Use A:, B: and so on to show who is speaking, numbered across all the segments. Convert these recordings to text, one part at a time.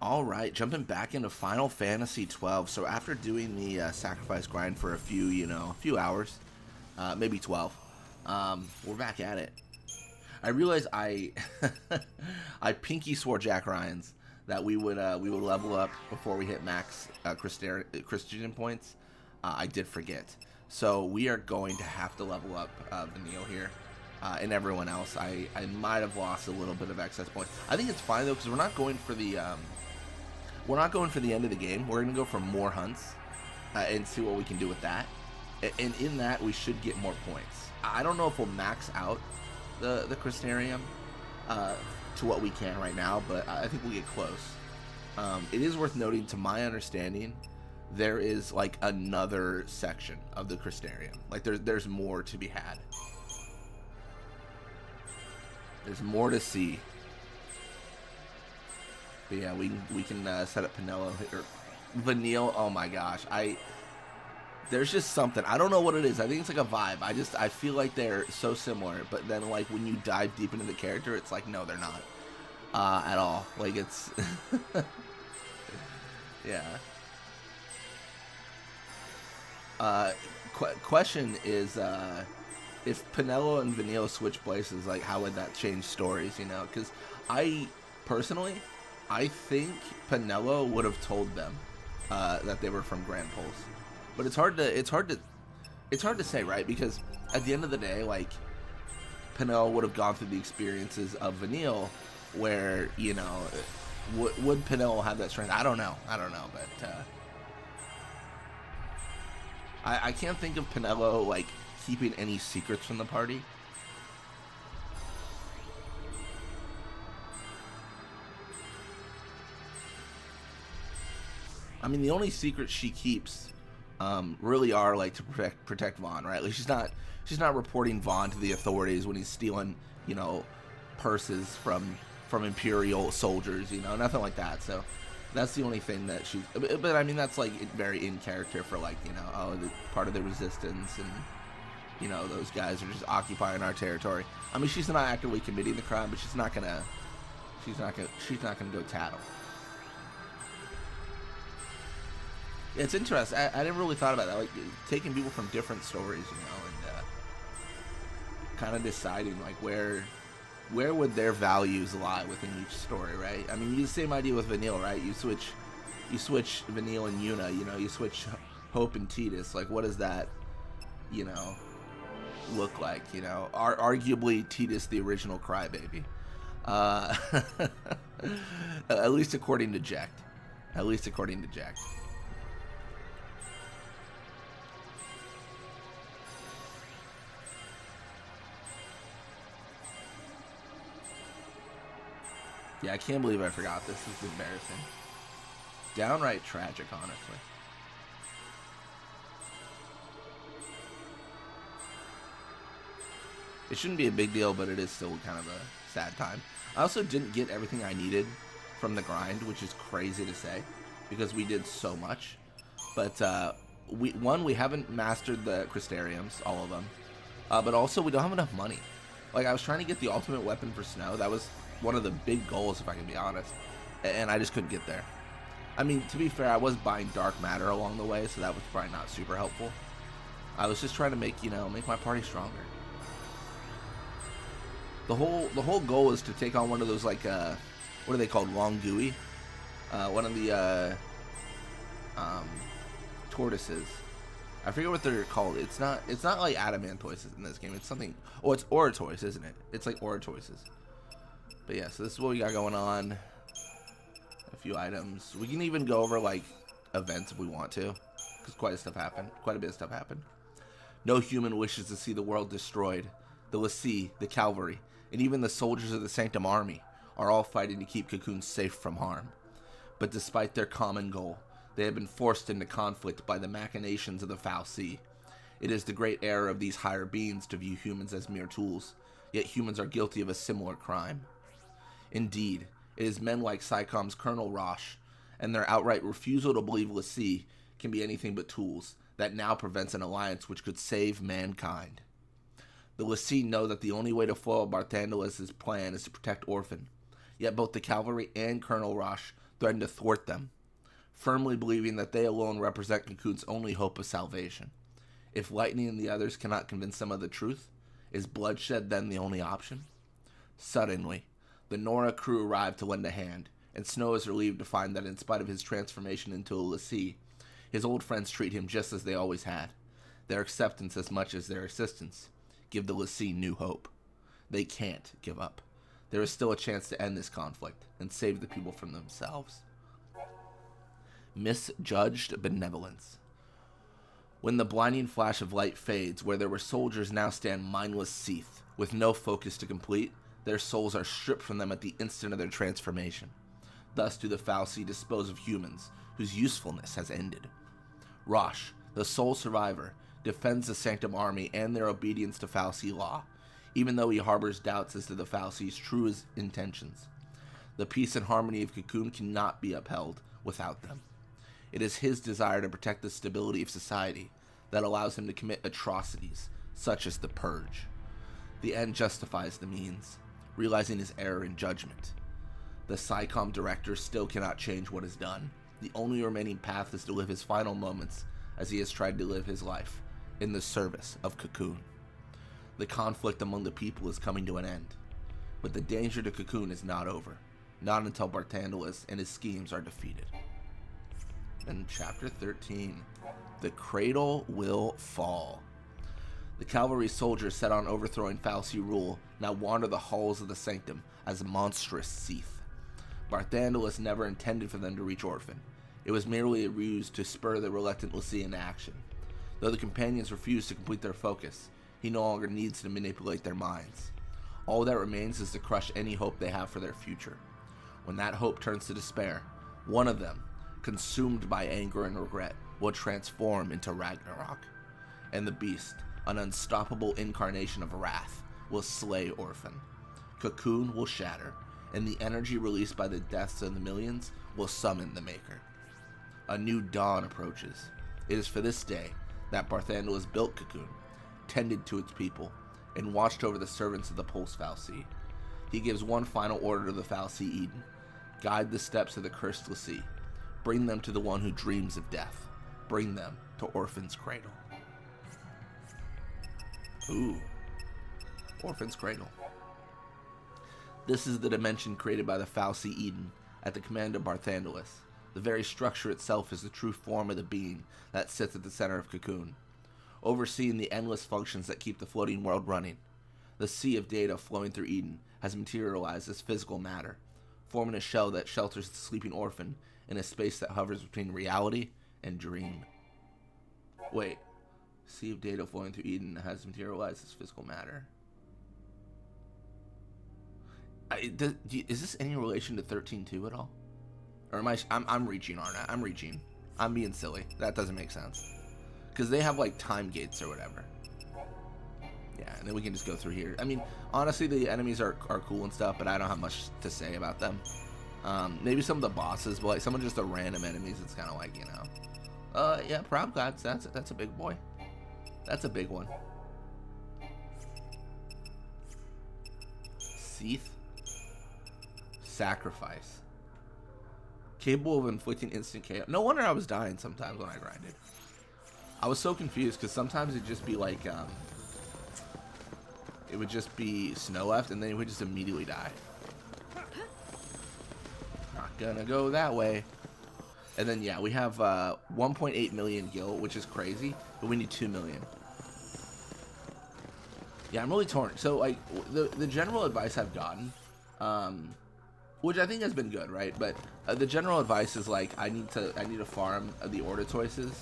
A: All right, jumping back into Final Fantasy 12. So after doing the sacrifice grind for a few, a few hours, maybe 12, we're back at it. I realized I pinky swore Jack Ryan's that we would level up before we hit max Christian points. I did forget, so we are going to have to level up Vanille here. And everyone else, I might have lost a little bit of excess points. I think it's fine though because we're not going for the end of the game. We're going to go for more hunts and see what we can do with that. And in that, we should get more points. I don't know if we'll max out the Crystarium to what we can right now, but I think we'll get close. It is worth noting, to my understanding, there is like another section of the Crystarium. Like there's more to be had. There's more to see. But yeah, we can set up Pinello or Vanille. Oh my gosh, there's just something. I don't know what it is. I think it's like a vibe. I feel like they're so similar, but then like when you dive deep into the character, it's like no, they're not at all. Like it's yeah. Question is if Pinello and Vanille switch places, like how would that change stories? Because I personally. I think Pinello would have told them that they were from Grand Pulse, but it's hard to say, right? Because at the end of the day, like Pinello would have gone through the experiences of Vanille, where would Pinello have that strength? I don't know, but I can't think of Pinello like keeping any secrets from the party. I mean, the only secrets she keeps really are like to protect Vaughn, right? Like she's not reporting Vaughn to the authorities when he's stealing, purses from Imperial soldiers, nothing like that. So that's the only thing that she's. But I mean, that's like very in character for like part of the resistance, and those guys are just occupying our territory. I mean, she's not actively committing the crime, but she's not gonna go tattle. Yeah, it's interesting. I never really thought about that. Like taking people from different stories, and kind of deciding like where would their values lie within each story, right? I mean, you use the same idea with Vanille, right? You switch Vanille and Yuna. You switch Hope and Tidus. Like, what does that, look like? Arguably Tidus the original crybaby. At least according to Jack. Yeah, I can't believe I forgot this. This is embarrassing. Downright tragic, honestly. It shouldn't be a big deal, but it is still kind of a sad time. I also didn't get everything I needed from the grind, which is crazy to say, because we did so much. But, we haven't mastered the Crystariums, all of them. But also, we don't have enough money. Like, I was trying to get the ultimate weapon for Snow. That was one of the big goals, if I can be honest, and I just couldn't get there. I mean, to be fair, I was buying dark matter along the way, so that was probably not super helpful. I was just trying to make my party stronger. The whole goal is to take on one of those, like what are they called, Longui, one of the tortoises. I forget what they're called. It's not like adamantoises in this game. It's something. Oh, it's Oratois, isn't it? It's like Oratoises. But yeah, so this is what we got going on. A few items. We can even go over like events if we want to, because quite a bit of stuff happened. No human wishes to see the world destroyed. The Lassie, the Cavalry, and even the soldiers of the Sanctum Army are all fighting to keep Cocoon safe from harm. But despite their common goal, they have been forced into conflict by the machinations of the Foul Sea. It is the great error of these higher beings to view humans as mere tools, yet humans are guilty of a similar crime. Indeed, it is men like SciComm's Colonel Roche and their outright refusal to believe Lassie can be anything but tools that now prevents an alliance which could save mankind. The Lassie know that the only way to foil Barthandelas' plan is to protect Orphan. Yet both the cavalry and Colonel Roche threaten to thwart them, firmly believing that they alone represent Cocoon's only hope of salvation. If Lightning and the others cannot convince them of the truth, is bloodshed then the only option? Suddenly, the Nora crew arrive to lend a hand, and Snow is relieved to find that in spite of his transformation into a lassie, his old friends treat him just as they always had. Their acceptance as much as their assistance give the lassie new hope. They can't give up. There is still a chance to end this conflict and save the people from themselves. Misjudged benevolence. When the blinding flash of light fades, where there were soldiers now stand mindless seeth, with no focus to complete, their souls are stripped from them at the instant of their transformation. Thus do the fal'Cie dispose of humans, whose usefulness has ended. Roche, the sole survivor, defends the Sanctum army and their obedience to fal'Cie law, even though he harbors doubts as to the fal'Cie's true intentions. The peace and harmony of Cocoon cannot be upheld without them. It is his desire to protect the stability of society that allows him to commit atrocities, such as the Purge. The end justifies the means, realizing his error in judgment. The SciComm director still cannot change what is done. The only remaining path is to live his final moments as he has tried to live his life, in the service of Cocoon. The conflict among the people is coming to an end, but the danger to Cocoon is not over, not until Barthandelus and his schemes are defeated. In Chapter 13, the cradle will fall. The cavalry soldiers set on overthrowing fal'Cie rule now wander the halls of the Sanctum as monstrous seeth. Barthandelus never intended for them to reach Orphan. It was merely a ruse to spur the reluctant lassie into action. Though the companions refuse to complete their focus, he no longer needs to manipulate their minds. All that remains is to crush any hope they have for their future. When that hope turns to despair, one of them, consumed by anger and regret, will transform into Ragnarok. And the beast, an unstoppable incarnation of wrath, will slay Orphan. Cocoon will shatter, and the energy released by the deaths of the millions will summon the Maker. A new dawn approaches. It is for this day that Barthandelus built Cocoon, tended to its people, and watched over the servants of the Pulse fal'Cie. He gives one final order to the fal'Cie Eden: guide the steps of the cursed lassie. Bring them to the one who dreams of death. Bring them to Orphan's cradle. Ooh. Orphan's cradle. This is the dimension created by the fal'Cie Eden at the command of Barthandelus. The very structure itself is the true form of the being that sits at the center of Cocoon, overseeing the endless functions that keep the floating world running. The sea of data flowing through Eden has materialized as physical matter, forming a shell that shelters the sleeping Orphan in a space that hovers between reality and dream. Wait, sea of data flowing through Eden has materialized as physical matter. Is this any relation to 13.2 at all? Or am I'm reaching, aren't I? I'm reaching. I'm being silly. That doesn't make sense. Because they have like time gates or whatever. Yeah, and then we can just go through here. I mean, honestly, the enemies are cool and stuff, but I don't have much to say about them. Maybe some of the bosses, but like some of just the random enemies, it's kind of like, you know. Yeah, Proud Gods, that's a big boy. That's a big one. Seeth. Sacrifice. Capable of inflicting instant chaos. No wonder I was dying sometimes when I grinded. I was so confused because sometimes it'd just be like, it would just be Snow left and then he would just immediately die. Not gonna go that way. And then, yeah, we have 1.8 million gil, which is crazy, but we need 2 million. Yeah, I'm really torn. So, like, the general advice I've gotten, which I think has been good, right? But the general advice is, like, I need to farm the order choices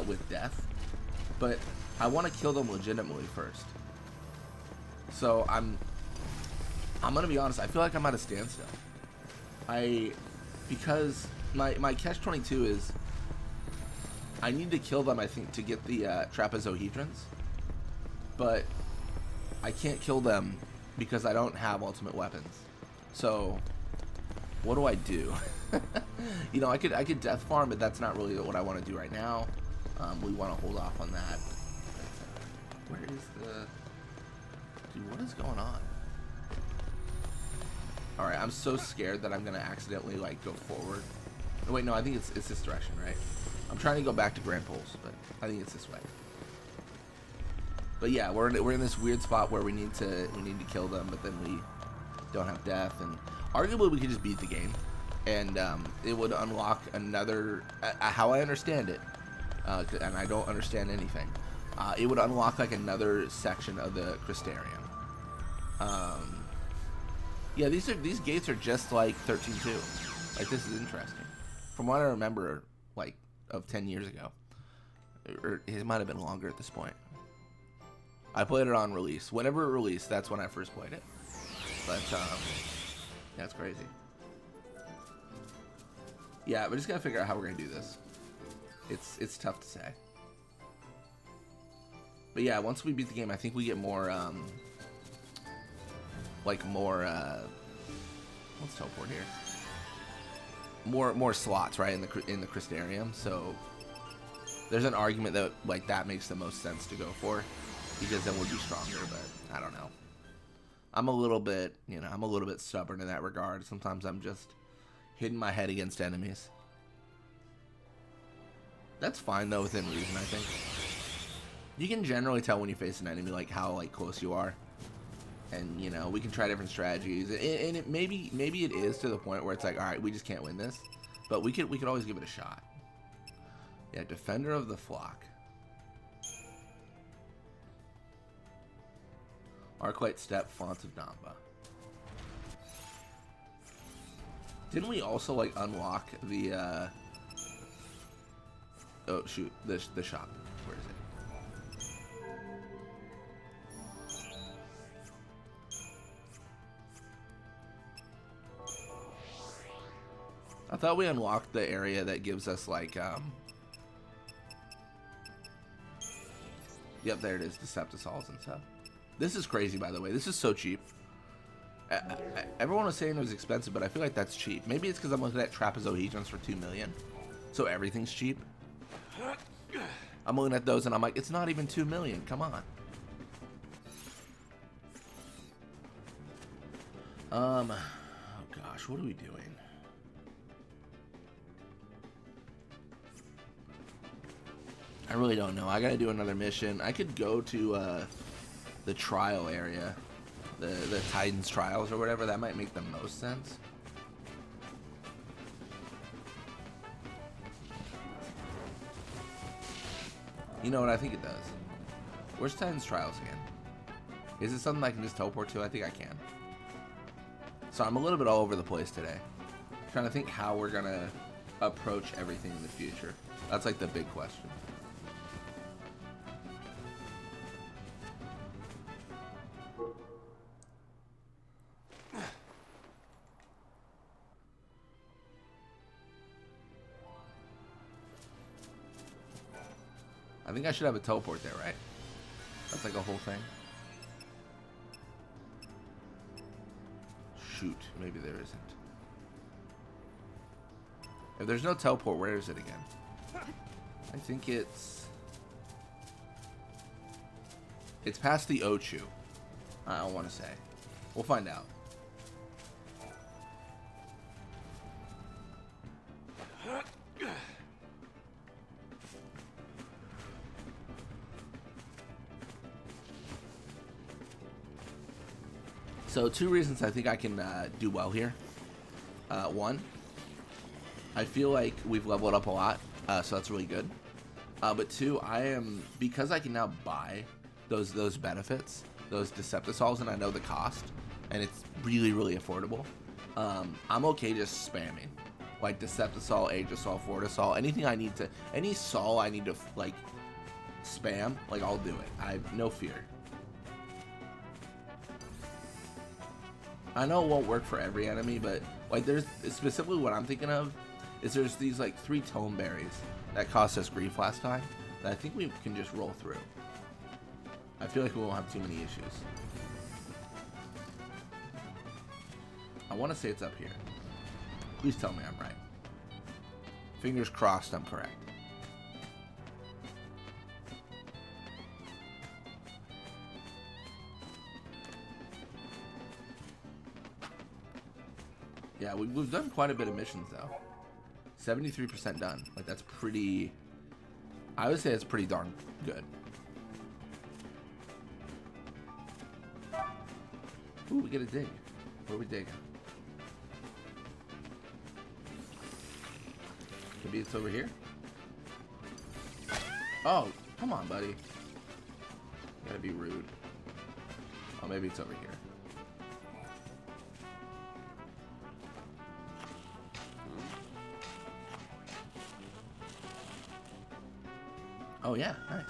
A: with death, but I want to kill them legitimately first. So I'm gonna be honest. I feel like I'm at a standstill. Because my catch-22 is I need to kill them, I think, to get the trapezohedrons, but I can't kill them because I don't have ultimate weapons. So what do I do? You know, I could death farm, but that's not really what I want to do right now. We want to hold off on that. Where is the... Dude, what is going on? Alright, I'm so scared that I'm gonna accidentally, like, go forward. Oh, wait, no, I think it's this direction, right? I'm trying to go back to Grand Pulse, but I think it's this way. But yeah, we're in this weird spot where we need to kill them, but then we don't have death, and arguably we could just beat the game, and it would unlock another. How I understand it, and I don't understand anything. It would unlock like another section of the Crystarium. Yeah, these gates are just like 13-2. Like, this is interesting. From what I remember, like, of 10 years ago. Or it might have been longer at this point. I played it on release. Whenever it released, that's when I first played it. But, that's crazy. Yeah, we just gotta figure out how we're gonna do this. It's tough to say. But yeah, once we beat the game, I think we get more, let's teleport here. More slots, right, in the Crystarium. So there's an argument that like that makes the most sense to go for, because then we'll be stronger. But I don't know. I'm a little bit, I'm a little bit stubborn in that regard. Sometimes I'm just hitting my head against enemies. That's fine though, within reason, I think. You can generally tell when you face an enemy like how like close you are. And we can try different strategies, and it maybe it is to the point where it's like, all right, we just can't win this, but we could always give it a shot. Yeah, Defender of the Flock. Arclight Step, Font of Damba. Didn't we also like unlock the oh shoot, the shop? Where is it? I thought we unlocked the area that gives us like yep, there it is, Deceptisols and stuff. This is crazy, by the way. This is so cheap. Everyone was saying it was expensive, but I feel like that's cheap. Maybe it's because I'm looking at Trapezohedrons for 2 million, so everything's cheap. I'm looking at those and I'm like, it's not even 2 million. Come on. Oh gosh, what are we doing? I really don't know. I gotta do another mission. I could go to the trial area, the Titan's Trials or whatever. That might make the most sense. You know what? I think it does. Where's Titan's Trials again? Is it something I can just teleport to? I think I can. So I'm a little bit all over the place today. Trying to think how we're gonna approach everything in the future. That's like the big question. I think I should have a teleport there, right? That's like a whole thing. Shoot, maybe there isn't. If there's no teleport, where is it again? I think it's past the Ochu. I don't want to say. We'll find out. So 2 reasons I think I can do well here. 1, I feel like we've leveled up a lot, so that's really good. But 2, because I can now buy those benefits, those Deceptisols, and I know the cost, and it's really, really affordable. I'm okay just spamming, like Deceptisol, Aegisol, Fortisol, anything I need to, any Sol I need to like spam, like I'll do it. I have no fear. I know it won't work for every enemy, but like there's specifically what I'm thinking of is there's these like 3 tome berries that cost us grief last time that I think we can just roll through. I feel like we won't have too many issues. I want to say it's up here. Please tell me I'm right. Fingers crossed I'm correct. Yeah, we've done quite a bit of missions though. 73% done. Like that's pretty. I would say it's pretty darn good. Ooh, we get a dig. Where are we digging? Maybe it's over here. Oh, come on, buddy. You gotta be rude. Oh, maybe it's over here. Oh yeah, nice.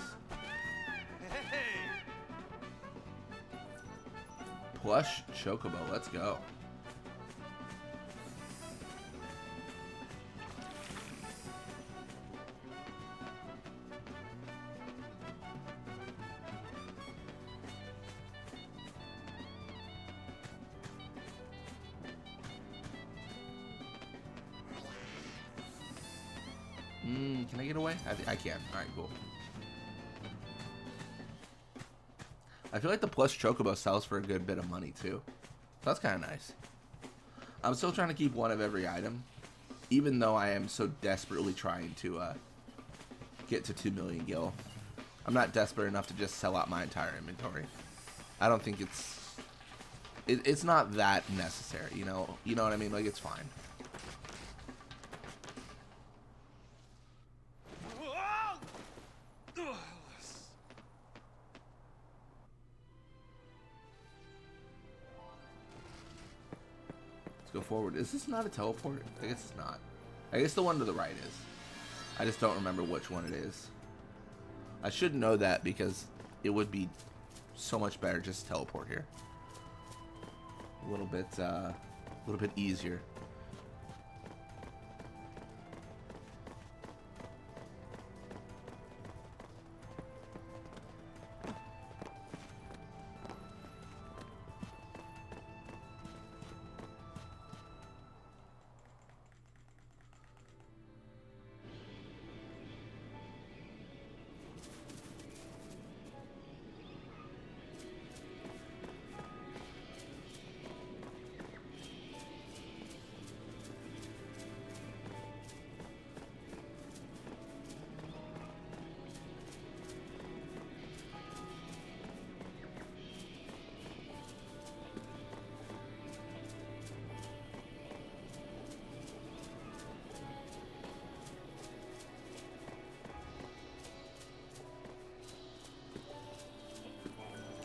A: Plush Chocobo, let's go. Can I get away? I can. Alright, cool. I feel like the plush Chocobo sells for a good bit of money too. So that's kind of nice. I'm still trying to keep one of every item, even though I am so desperately trying to get to 2 million gil. I'm not desperate enough to just sell out my entire inventory. I don't think it's not that necessary, you know what I mean? Like, it's fine. Go forward. Is this not a teleport? I guess it's not. I guess the one to the right is. I just don't remember which one it is. I should know that because it would be so much better just to teleport here. A little bit easier.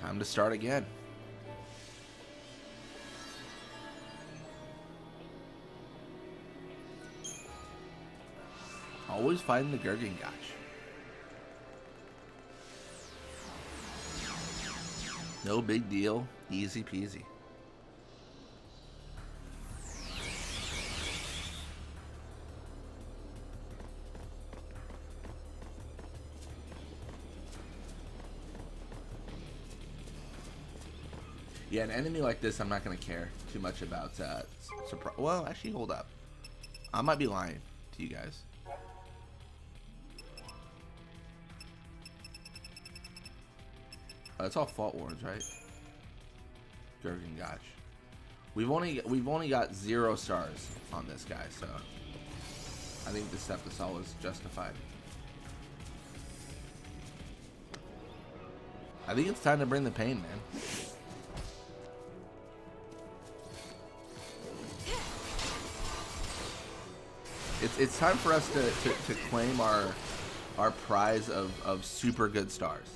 A: Time to start again. Always fighting the Gaian. No big deal. Easy peasy. Yeah, an enemy like this, I'm not going to care too much about. Well, actually, hold up. I might be lying to you guys. It's all fault wards, right? Gaian. We've only got 0 stars on this guy, so I think the Decepticol is justified. I think it's time to bring the pain, man. It's time for us to claim our prize of super good stars.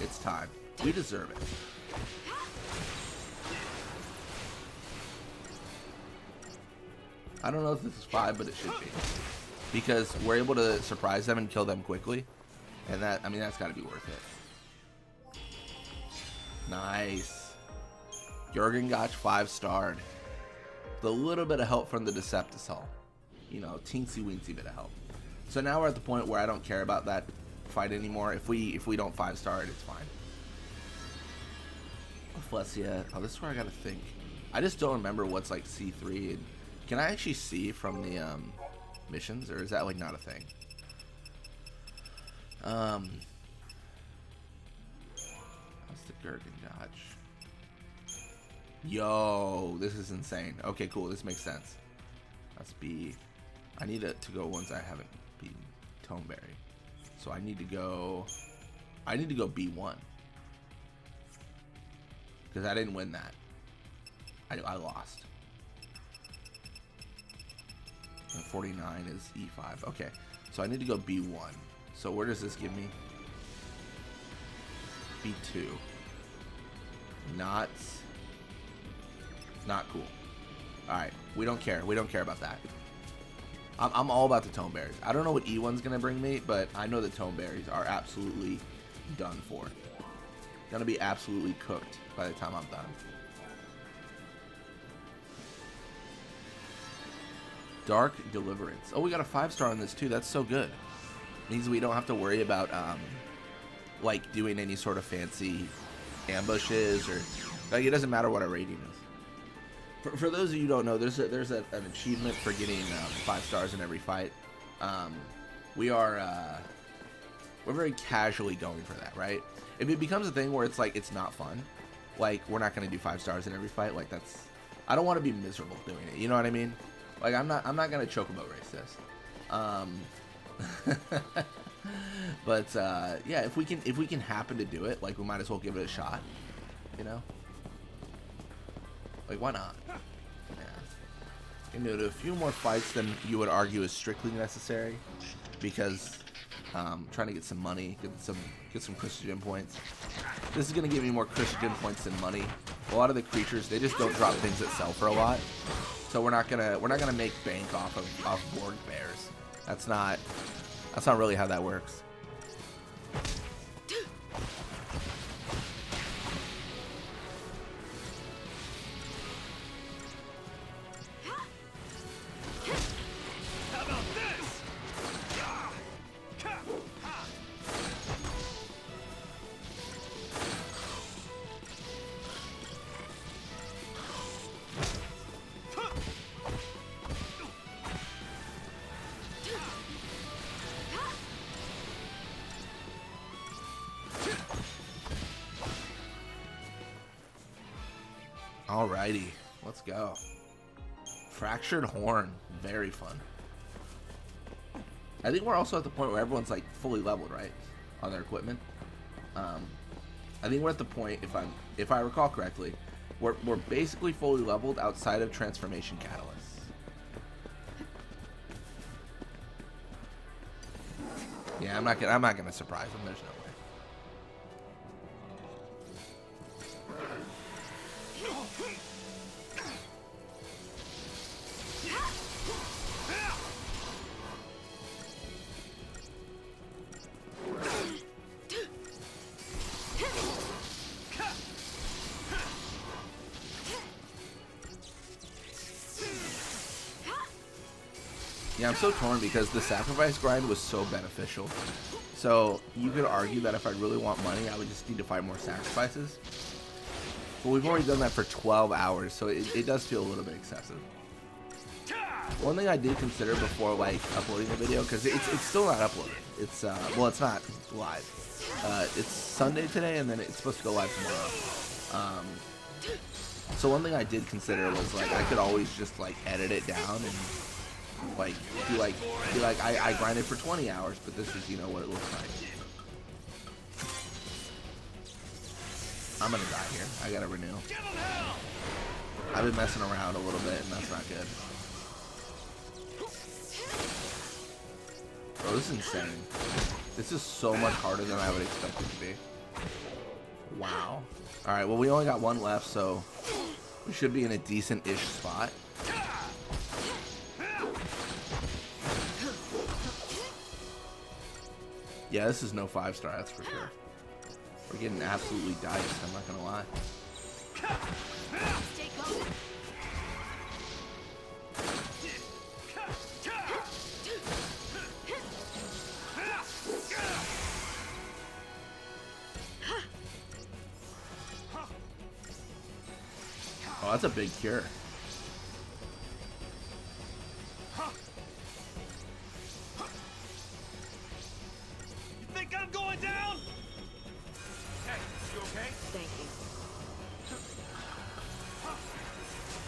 A: It's time. We deserve it. I don't know if this is 5, but it should be. Because we're able to surprise them and kill them quickly. And that, I mean, that's got to be worth it. Nice. Gaian 5-starred. With a little bit of help from the Decepticol. You know, teensy weensy bit of help. So now we're at the point where I don't care about that fight anymore. If we don't 5-star it, it's fine. Flesia. Oh, this is where I gotta think. I just don't remember what's like C3. And can I actually see from the missions, or is that like not a thing? That's the Gaian. Yo, this is insane. Okay, cool. This makes sense. That's B. I need to go ones I haven't beaten. Toneberry. So I need to go B1. Because I didn't win that. I lost. And 49 is E5. Okay. So I need to go B1. So where does this give me? B2. Not cool. Alright. We don't care. We don't care about that. I'm all about the tone berries. I don't know what E1's gonna bring me, but I know the tone berries are absolutely done for. Gonna be absolutely cooked by the time I'm done. Dark Deliverance. Oh, we got a 5-star on this too. That's so good. Means we don't have to worry about like doing any sort of fancy ambushes or like it doesn't matter what our rating is. For those of you who don't know, there's an achievement for getting 5 stars in every fight. We're very casually going for that, right? If it becomes a thing where it's like it's not fun, like we're not gonna do 5 stars in every fight, like that's I don't want to be miserable doing it. You know what I mean? Like I'm not gonna chocobo race this. But yeah, if we can happen to do it, like we might as well give it a shot. You know? Like why not? Yeah. And do a few more fights than you would argue is strictly necessary, because trying to get some money, get some Christian points. This is gonna give me more Christian points than money. A lot of the creatures, they just don't drop things that sell for a lot, so we're not gonna make bank off Borg bears. That's not really how that works. Alrighty, let's go. Fractured Horn, very fun. I think we're also at the point where everyone's like fully leveled, right, on their equipment. I think we're at the point, if I recall correctly, we're basically fully leveled outside of Transformation Catalysts. Yeah, I'm not gonna surprise them. There's no way. Yeah, I'm so torn because the sacrifice grind was so beneficial. So you could argue that if I really want money, I would just need to fight more sacrifices. But we've already done that for 12 hours, so it does feel a little bit excessive. One thing I did consider before like uploading the video, because it's still not uploaded. It's well, it's not live. It's Sunday today, and then it's supposed to go live tomorrow. So one thing I did consider was like I could always just like edit it down and like be like I grinded for 20 hours, but this is, you know, what it looks like. I'm gonna die here. I gotta renew. I've been messing around a little bit, and that's not good. Bro, this is insane. This is so much harder than I would expect it to be. Wow. Alright, well, we only got one left, so we should be in a decent-ish spot. Yeah, this is no 5-star, that's for sure. We're getting absolutely diced, I'm not gonna lie. Oh, that's a big cure.
B: You think I'm going down? Hey, you okay?
C: Thank you.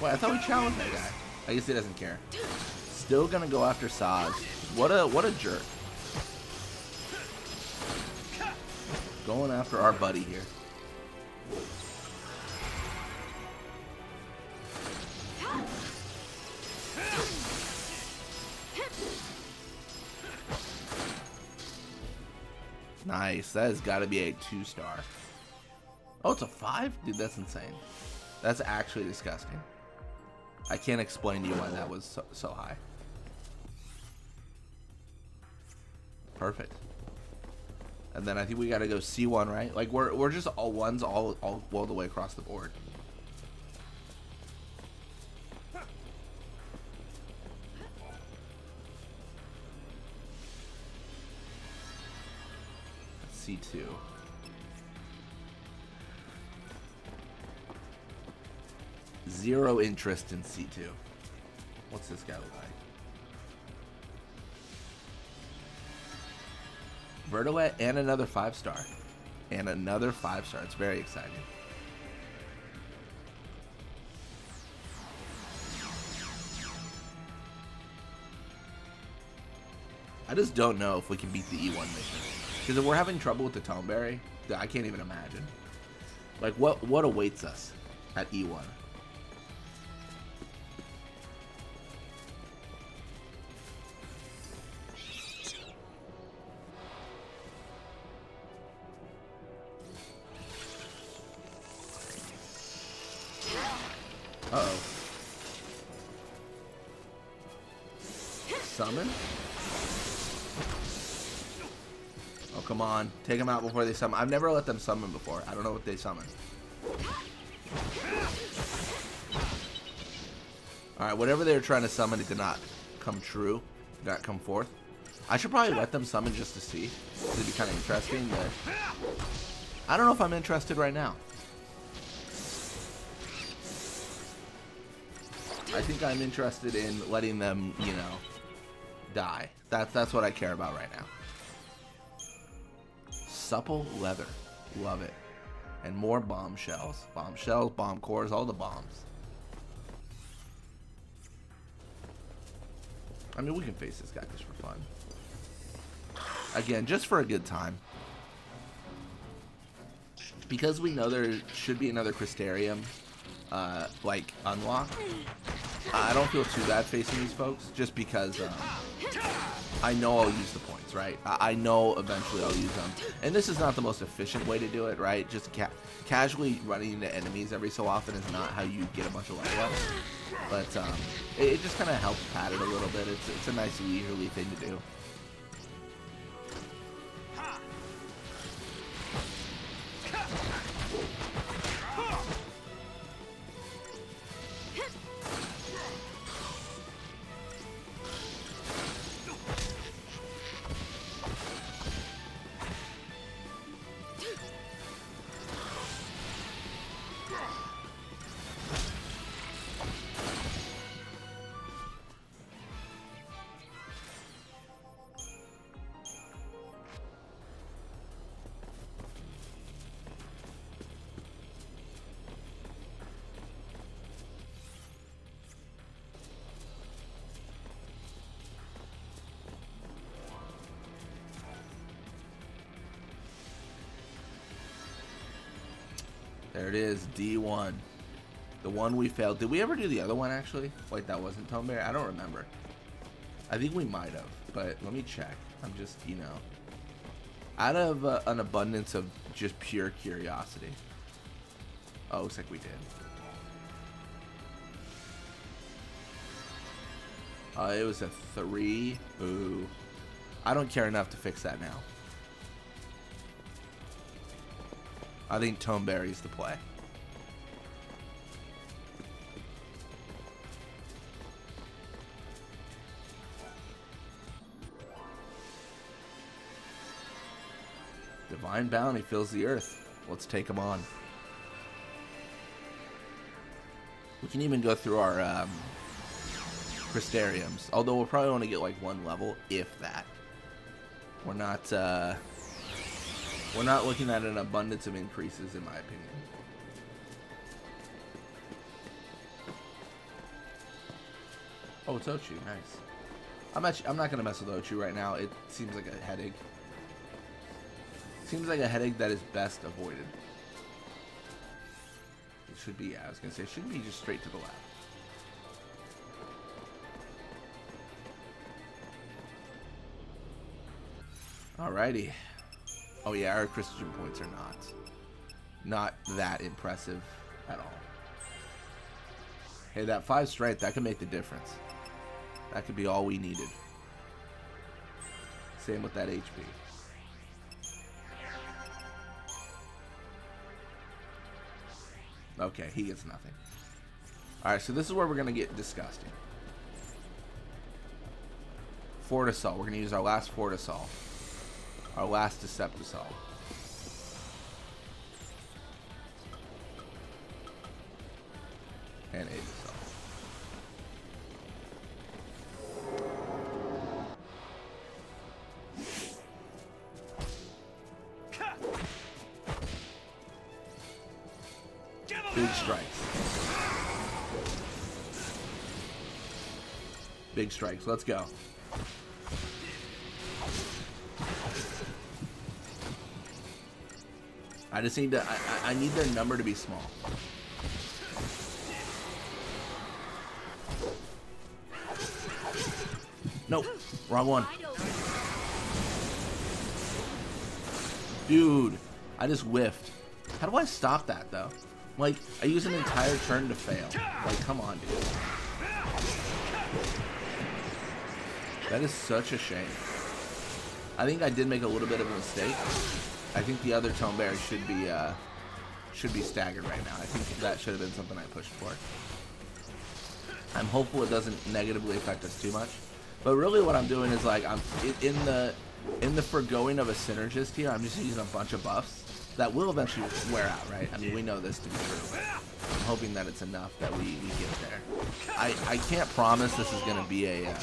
A: Wait, I thought we challenged that guy. I guess he doesn't care. Still gonna go after Saz. What a jerk. Going after our buddy here. Nice. That has got to be a 2-star. Oh, it's a 5? Dude, that's insane. That's actually disgusting. I can't explain to you why that was so high. Perfect. And then I think we got to go C1, right? Like, we're just all ones all the way across the board. C2. Zero interest in C2. What's this guy look like? Vertiwet and another 5-star. And another 5-star. It's very exciting. I just don't know if we can beat the E1 mission. Because if we're having trouble with the Toneberry, I can't even imagine. Like, what awaits us at E1? Uh-oh. Summon? Oh, come on. Take them out before they summon. I've never let them summon before. I don't know what they summon. Alright, whatever they were trying to summon, it did not come true. Did not come forth. I should probably let them summon just to see. It'd be kind of interesting, but I don't know if I'm interested right now. I think I'm interested in letting them, you know, die. That's what I care about right now. Supple leather. Love it. And more bombshells. Bombshells, bomb cores, all the bombs. I mean, we can face this guy just for fun. Again, just for a good time. Because we know there should be another Crystarium, like, unlocked. I don't feel too bad facing these folks, just because I know I'll use the points, right? I know eventually I'll use them. And this is not the most efficient way to do it, right? Just casually running into enemies every so often is not how you get a bunch of level ups. But it just kind of helps pad it a little bit. It's a nice leisurely thing to do. There it is, D1. The one we failed. Did we ever do the other one, actually? Wait, that wasn't Toneberry? I don't remember. I think we might have, but let me check. I'm just, you know, out of an abundance of just pure curiosity. Oh, looks like we did. It was a 3. Ooh. I don't care enough to fix that now. I think Toneberry's the play. Divine Bounty fills the earth. Let's take him on. We can even go through our Crystariums. Although we'll probably only get like 1 level, if that. We're not looking at an abundance of increases, in my opinion. Oh, it's Ochu. Nice. I'm not gonna mess with Ochu right now. It seems like a headache. Seems like a headache that is best avoided. It should be, I was gonna say, it should be just straight to the left. Alrighty. Oh yeah, our Christian points are not that impressive at all. Hey, that 5 strength, that could make the difference. That could be all we needed. Same with that HP. Okay, he gets nothing. Alright, so this is where we're going to get disgusting. Fort Assault. We're going to use our last Fort Assault. Our last Decept Assault. And 8 Assault. Big strikes. Big strikes. Let's go. I just need to. I need their number to be small. Nope. Wrong one. Dude, I just whiffed. How do I stop that though? Like, I use an entire turn to fail. Like, come on, dude. That is such a shame. I think I did make a little bit of a mistake. I think the other Tone Berry should be staggered right now. I think that should have been something I pushed for. I'm hopeful it doesn't negatively affect us too much. But really what I'm doing is like, I'm in the forgoing of a synergist here, I'm just using a bunch of buffs that will eventually wear out, right? I mean, we know this to be true. I'm hoping that it's enough that we get there. I can't promise this is going to be a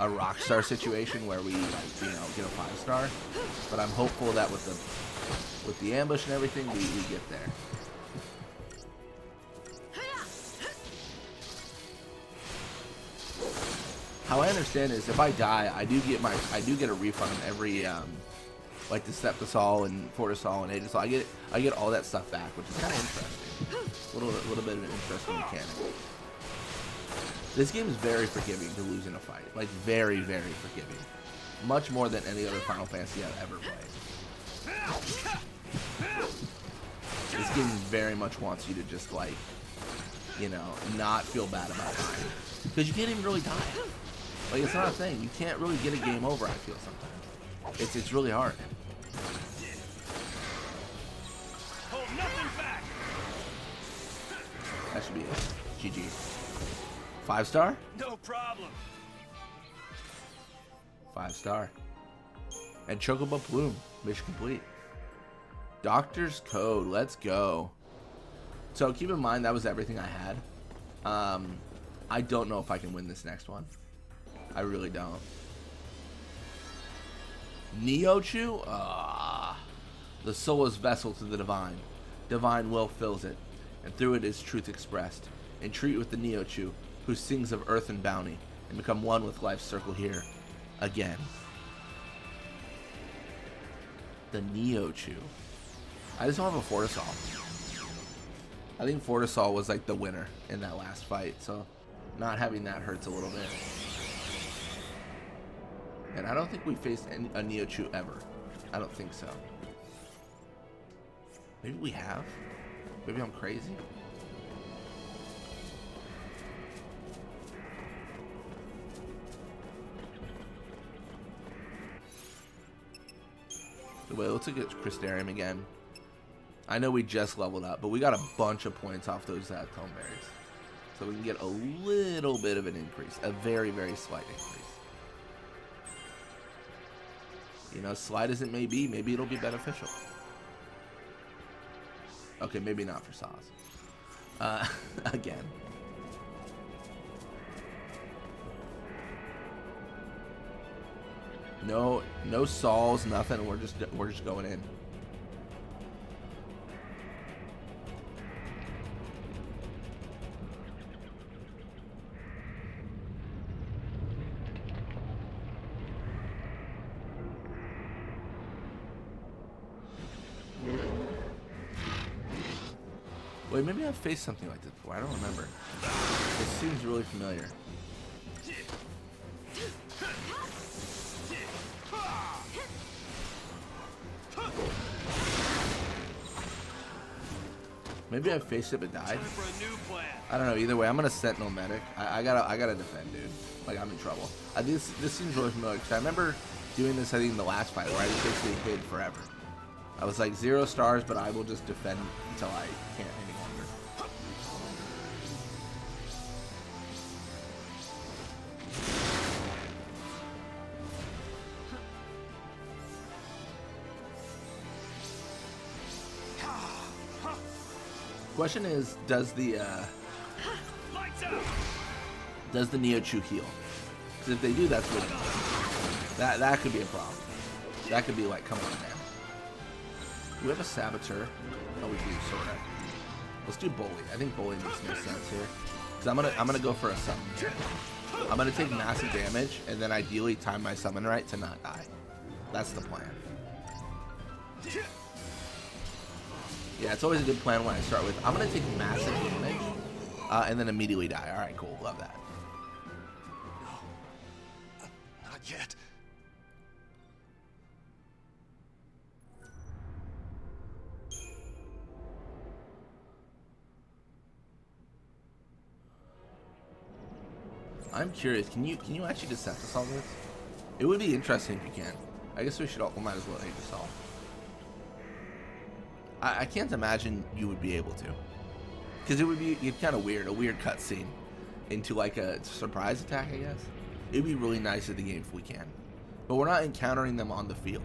A: Rockstar situation where we, like, you know, get a 5-star, but I'm hopeful that with the ambush and everything, we get there. How I understand it is if I die, I do get a refund on every like the Septisol and Fortisol and Aegisol. I get all that stuff back, which is kind of interesting. A little bit of an interesting mechanic. This game is very forgiving to lose in a fight. Like, very, very forgiving. Much more than any other Final Fantasy I've ever played. This game very much wants you to just, like, you know, not feel bad about dying. Because you can't even really die. Like, it's not a thing. You can't really get a game over, I feel, sometimes. It's really hard.
B: Hold nothing back.
A: That should be it. GG. 5-star?
B: No problem.
A: 5-star. And Chocobo Plume. Mission complete. Doctor's Code. Let's go. So keep in mind that was everything I had. I don't know if I can win this next one. I really don't. Neochu? The soulless vessel to the divine. Divine will fills it, and through it is truth expressed. Entreat with the Neochu, who sings of earth and bounty, and become one with life's circle here, again. The Neochu. I just don't have a Fortisol. I think Fortisol was like the winner in that last fight, so not having that hurts a little bit. And I don't think we faced a Neochu ever. I don't think so. Maybe we have. Maybe I'm crazy. Wait, let's look at Crystarium again. I know we just leveled up, but we got a bunch of points off those Tome Berries. So we can get a little bit of an increase. A very, very slight increase. You know, slight as it may be, maybe it'll be beneficial. Okay, maybe not for Sauce. Again. No Sauls, nothing. We're just going in. Wait, maybe I've faced something like this before. I don't remember. It seems really familiar. Maybe I faced it but died.
B: Time for a new plan.
A: I don't know. Either way, I'm gonna Sentinel medic. I gotta defend, dude. Like, I'm in trouble. This seems really familiar because I remember doing this, I think, in the last fight where I just basically hid forever. I was like 0 stars, but I will just defend until I can't any longer. Question is, does the
B: Lights out.
A: Neo-Chu heal? Because if they do, that's winning. That could be a problem. That could be like, come on, man. Do we have a Saboteur? Oh, we do, sorta. Let's do Bully. I think Bully makes more sense here. Because I'm gonna go for a summon. I'm gonna take massive damage and then ideally time my summon right to not die. That's the plan. Yeah, it's always a good plan when I start with, I'm going to take massive damage, and then immediately die. Alright, cool. Love that.
B: No, not yet.
A: I'm curious, can you actually Deceptus solve this? It would be interesting if you can. I guess we might as well Aegis-Solve. I can't imagine you would be able to. Because it would be kind of weird, a weird cutscene into like a surprise attack, I guess. It would be really nice at the game if we can. But we're not encountering them on the field.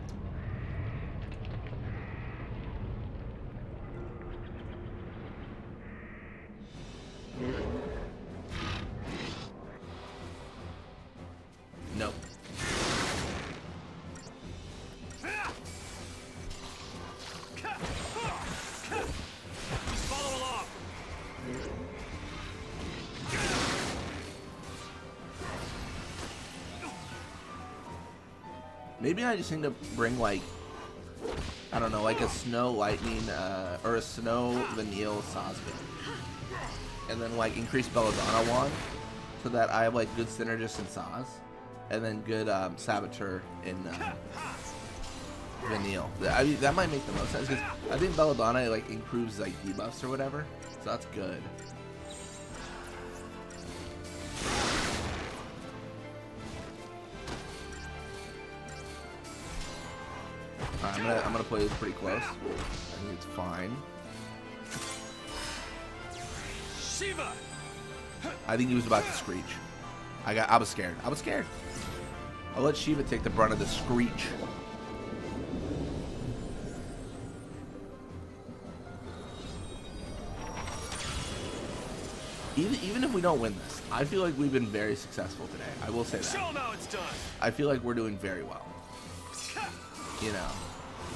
A: Nope.
B: Follow along.
A: Maybe I just need to bring like, I don't know, like a Snow Lightning or a Snow Vanille Sasuke. And then like increase Belladonna wand so that I have like good synergist in Saz. And then good Saboteur in Vanille. I mean, that might make the most sense because I think Belladonna like improves like debuffs or whatever. So that's good. Alright, I'm gonna play this pretty close. I think it's fine.
B: Shiva.
A: I think he was about to screech. I was scared. I was scared. I'll let Shiva take the brunt of the screech. Even if we don't win this, I feel like we've been very successful today. I will say that.
B: Show 'em how it's done.
A: I feel like we're doing very well. You know,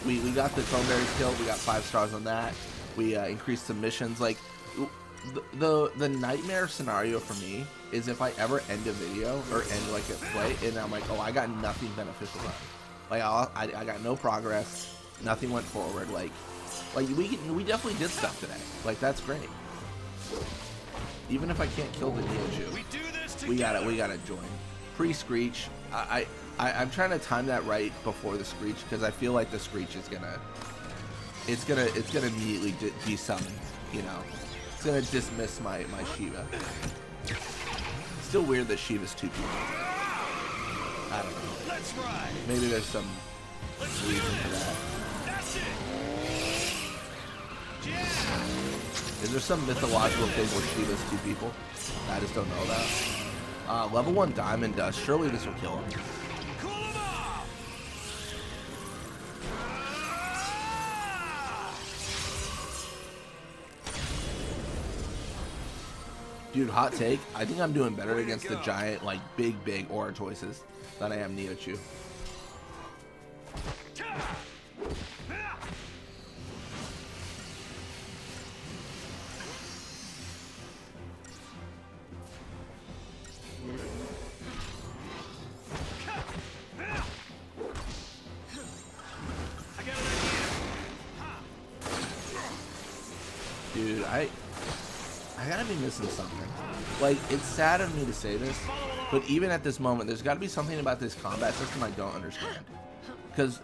A: we got the Coneberries kill. We got 5 stars on that. We increased submissions. Like the nightmare scenario for me is if I ever end a video or end like a play and I'm like, oh, I got nothing beneficial done. Like I got no progress. Nothing went forward. Like we definitely did stuff today. Like that's great. Even if I can't kill the Neo-Chu,
B: We do this
A: we
B: together.
A: gotta join. Pre-screech. I'm trying to time that right before the screech because I feel like the screech is gonna immediately be summoned. You know, it's gonna dismiss my Shiva. Still weird that Shiva's 2 people. I don't know.
B: Let's ride.
A: Maybe there's some
B: Let's
A: reason
B: do
A: for
B: this.
A: that.
B: That's it. Yeah.
A: Is there some mythological thing where Shiva's 2 people? I just don't know that. Level 1 Diamond Dust. Surely this will kill him.
B: Cool 'em off.
A: Dude, hot take. I think I'm doing better against the giant, like, big Aura choices than I am Neo-Chu.
B: I got an idea.
A: Dude, I gotta be missing something. Like, it's sad of me to say this, but even at this moment, there's gotta be something about this combat system I don't understand. Because,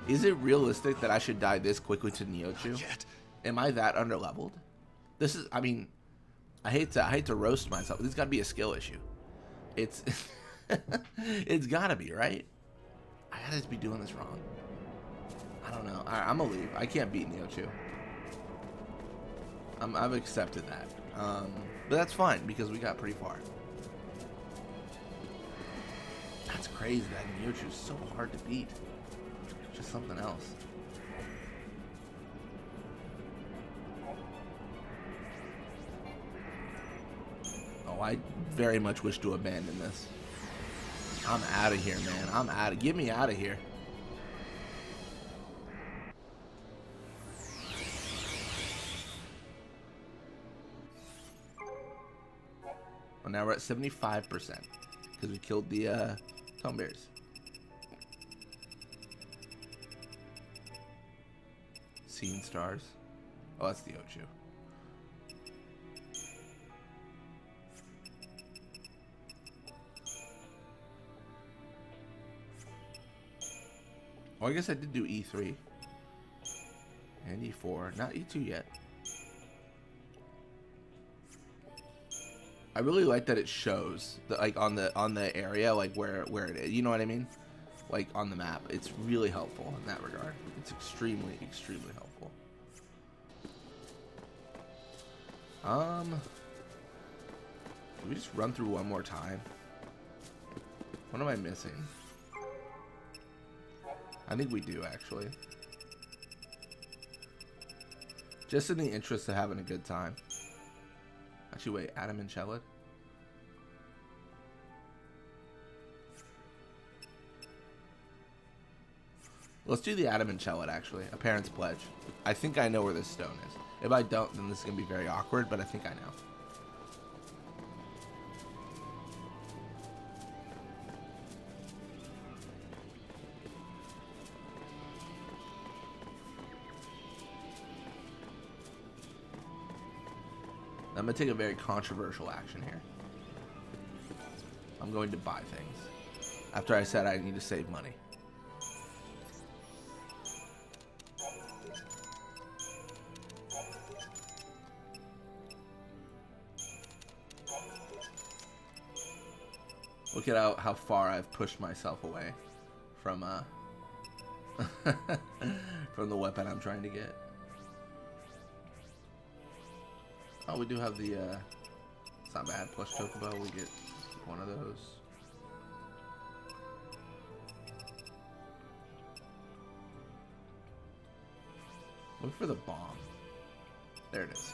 A: is it realistic that I should die this quickly to Neochu? Am I that underleveled? This is, I mean, I hate to roast myself. This has gotta be a skill issue. It's, it's gotta be, right? I gotta just be doing this wrong. I don't know. I'm gonna leave. I can't beat Neochu. I've accepted that. But that's fine because we got pretty far. That's crazy that Neochu is so hard to beat. Just something else. Oh, I very much wish to abandon this. I'm out of here, man. I'm out of. Get me out of here. Well, now we're at 75% because we killed the Tone Bears. Scene stars. Oh, that's the Ochu. Oh, I guess I did do E3 and E4, not E2 yet. I really like that it shows the, like on the area, like where it is. You know what I mean? Like on the map. It's really helpful in that regard. It's extremely helpful. Can we just run through one more time? What am I missing? I think we do actually. Just in the interest of having a good time. Actually, wait, Adam and Chelid? Let's do the Adam and Chelid, actually. A Parent's Pledge. I think I know where this stone is. If I don't, then this is going to be very awkward, but I think I know. I'm going to take a very controversial action here. I'm going to buy things. After I said I need to save money. Look at how far I've pushed myself away from from the weapon I'm trying to get. Oh, we do have the, it's not bad, plus Chocobo, we get one of those. Look for the bomb. There it is.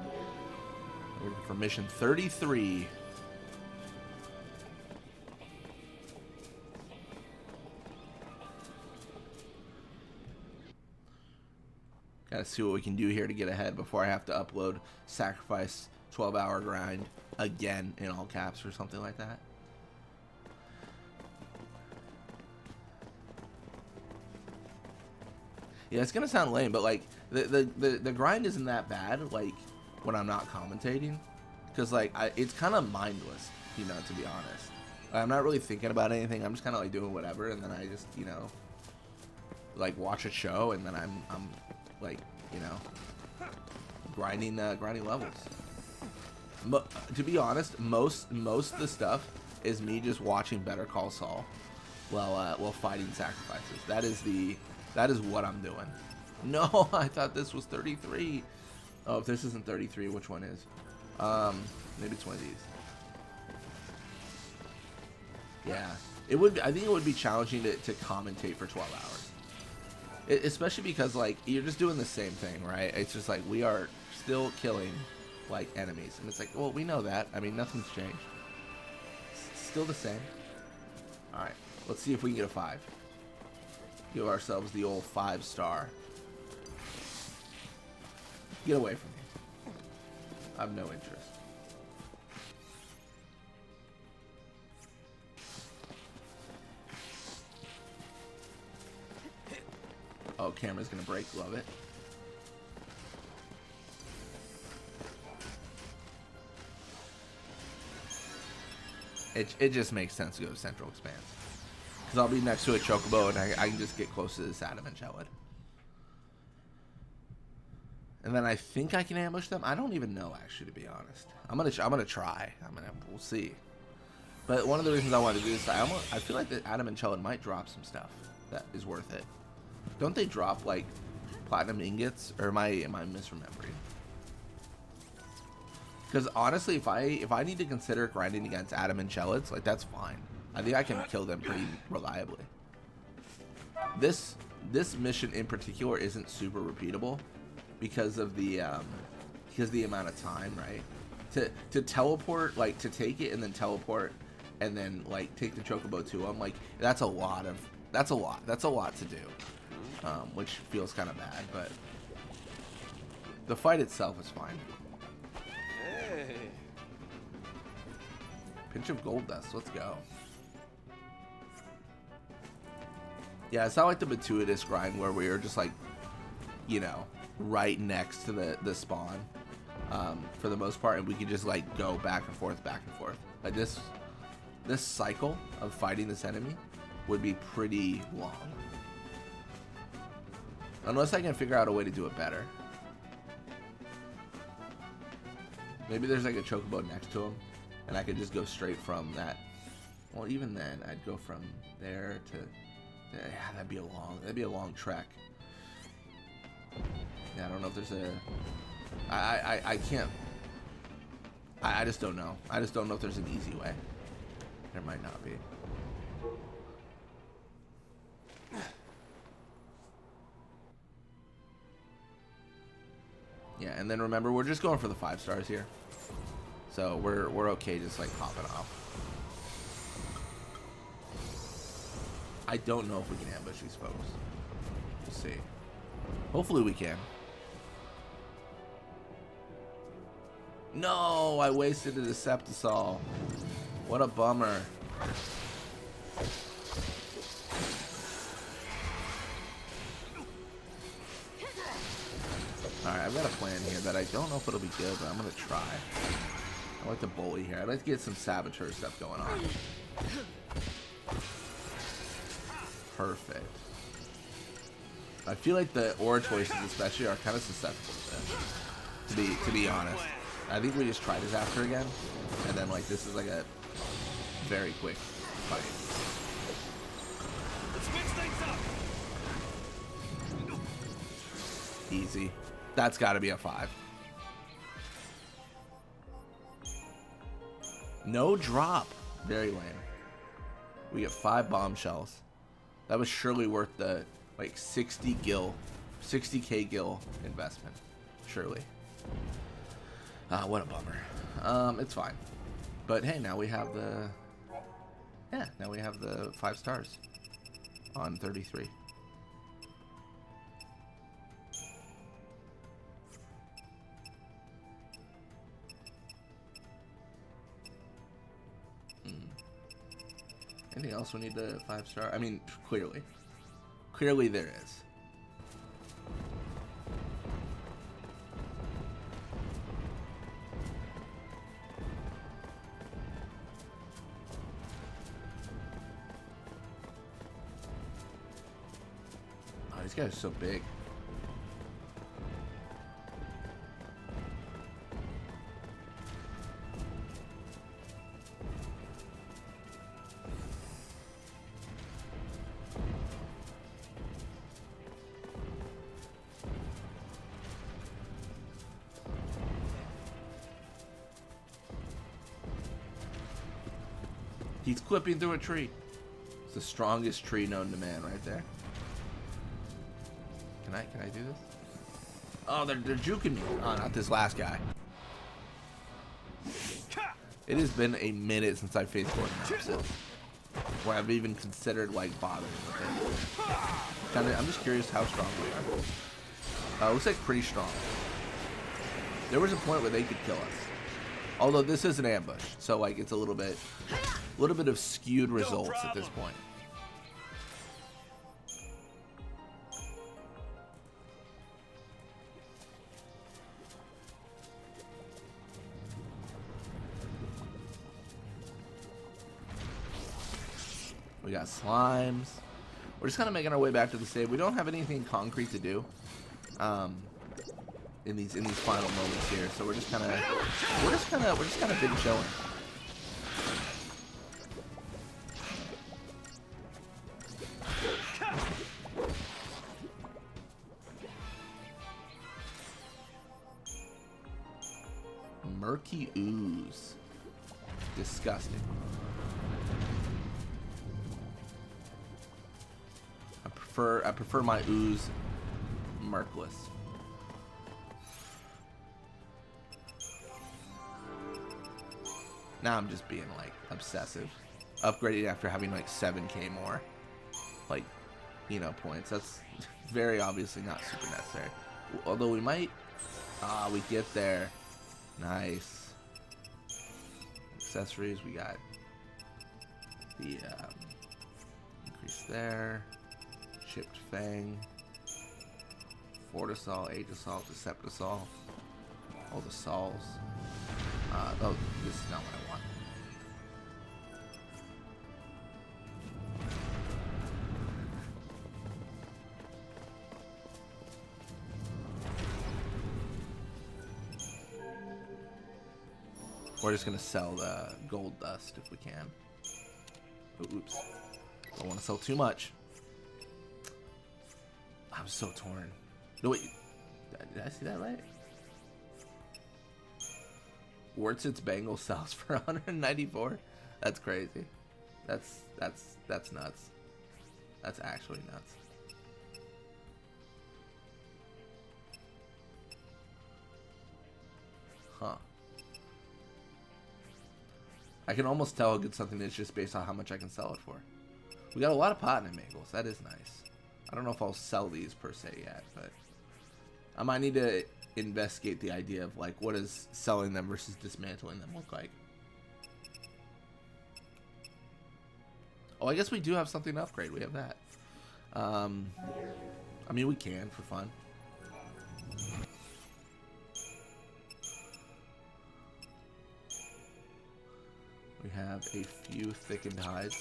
A: We're looking for mission 33. Gotta see what we can do here to get ahead before I have to upload sacrifice 12-hour grind again in all caps or something like that. Yeah, it's gonna sound lame, but like the grind isn't that bad. Like when I'm not commentating, because like it's kind of mindless, you know, to be honest. I'm not really thinking about anything. I'm just kind of like doing whatever, and then I just, you know, like watch a show, and then I'm like, you know, grinding levels. To be honest, most of the stuff is me just watching Better Call Saul while fighting sacrifices. That is what I'm doing. No, I thought this was 33. Oh, if this isn't 33, which one is? Maybe it's one of these. Yeah, it would. I think it would be challenging to commentate for 12 hours. Especially because, like, you're just doing the same thing, right? It's just like we are still killing, like, enemies. And it's like, well, we know that. I mean, nothing's changed. It's still the same. Alright, let's see if we can get a 5. Give ourselves the old 5-star. Get away from me. I have no interest. Oh, camera's gonna break. Love it. It just makes sense to go to Central Expanse. Because I'll be next to a Chocobo and I can just get close to this Adamant Chelid. And then I think I can ambush them. I don't even know, actually, to be honest. I'm gonna try. We'll see. But one of the reasons I wanted to do this, I feel like the Adamant Chelid might drop some stuff that is worth it. Don't they drop like platinum ingots, or am I misremembering? Because honestly, if I need to consider grinding against Adamant Chelids, like that's fine. I think I can kill them pretty reliably. This mission in particular isn't super repeatable because of the amount of time, right? To teleport, like to take it and then teleport and then like take the Chocobo to them, like that's a lot to do, which feels kind of bad, but the fight itself is fine.
B: Hey.
A: Pinch of gold dust, let's go. Yeah, it's not like the Batuitus grind where we are just like, you know, right next to the spawn for the most part, and we can just like go back and forth. Like this cycle of fighting this enemy would be pretty long. Unless I can figure out a way to do it better. Maybe there's like a Chocobo next to him, and I could just go straight from that. Well, even then, I'd go from there to... Yeah, that'd be a long trek. Yeah, I don't know if there's a... I can't... I just don't know. I just don't know if there's an easy way. There might not be. Yeah, and then remember, we're just going for the 5 stars here. So we're okay just like popping off. I don't know if we can ambush these folks. We'll see. Hopefully we can. No, I wasted a Deceptisol. What a bummer. Alright, I've got a plan here that I don't know if it'll be good, but I'm going to try. I like to bully here. I'd like to get some Saboteur stuff going on. Perfect. I feel like the Aura choices especially are kind of susceptible to this, to be honest. I think we just try this after again, and then like this is like a very quick fight.
B: Let's mix things up.
A: Easy. That's got to be a 5. No drop. Very lame. We get 5 bombshells. That was surely worth the like 60k gil investment. Surely. What a bummer. It's fine. But hey, now we have the 5 stars on 33. Anything else we need to 5 star? I mean, clearly there is. Oh, these guys are so big. He's clipping through a tree. It's the strongest tree known to man right there. Can I do this? Oh, they're juking me. Oh, not this last guy. It has been a minute since I faced Gordon Hobson, where I've even considered like bothering with it. I'm just curious how strong we are. Looks like pretty strong. There was a point where they could kill us. Although this is an ambush, so like it's a little bit of skewed results at this point. We got slimes. We're just kind of making our way back to the save. We don't have anything concrete to do in these final moments here, so we're just kind of big chilling. Murky ooze. Disgusting. I prefer my ooze murkless. Now I'm just being like obsessive. Upgrading after having like 7k more like, you know, points. That's very obviously not super necessary. Although we might we get there. Nice. Accessories, we got the increase there. Chipped Fang. Fortisol, Aegisol, Deceptisol. All the sols. Oh, this is not what I want. We're just gonna sell the gold dust if we can. Oh, oops. Don't want to sell too much. I'm so torn. No, wait. Did I see that right? Wortsit's Bangle sells for 194. That's crazy. That's nuts. That's actually nuts. Huh. I can almost tell how good something is just based on how much I can sell it for. We got a lot of platinum mangles. That is nice. I don't know if I'll sell these per se yet, but I might need to investigate the idea of like what does selling them versus dismantling them look like. Oh, I guess we do have something to upgrade. We have that. I mean, we can for fun. We have a few thickened hides.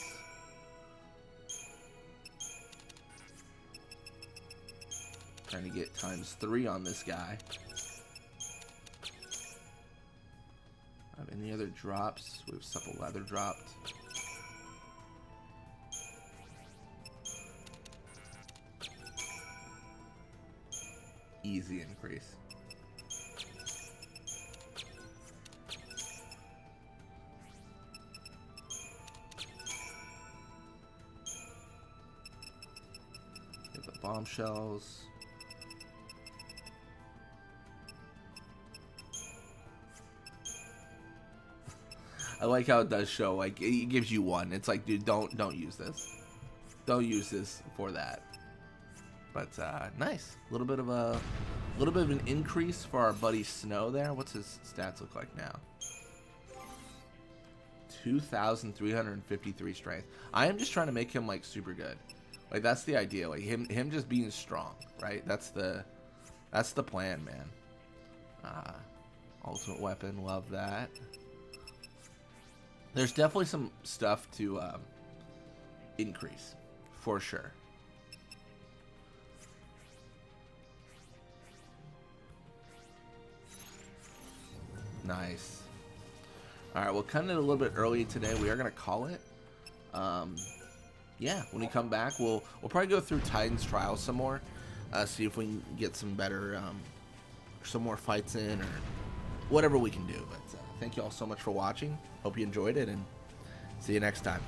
A: Trying to get ×3 on this guy. Have any other drops? We have supple leather dropped. Easy increase. Get the bombshells. I like how it does show, like, it gives you one. It's like, dude, don't use this. Don't use this for that. But, nice. A little bit of an increase for our buddy Snow there. What's his stats look like now? 2,353 strength. I am just trying to make him, like, super good. Like, that's the idea. Like, him just being strong, right? That's the plan, man. Ultimate weapon, love that. There's definitely some stuff to increase, for sure. Nice. All right, we'll cut it a little bit early today. We are gonna call it. Yeah, when we come back, we'll probably go through Titan's Trial some more, see if we can get some better, some more fights in or whatever we can do. But thank you all so much for watching. Hope you enjoyed it, and see you next time.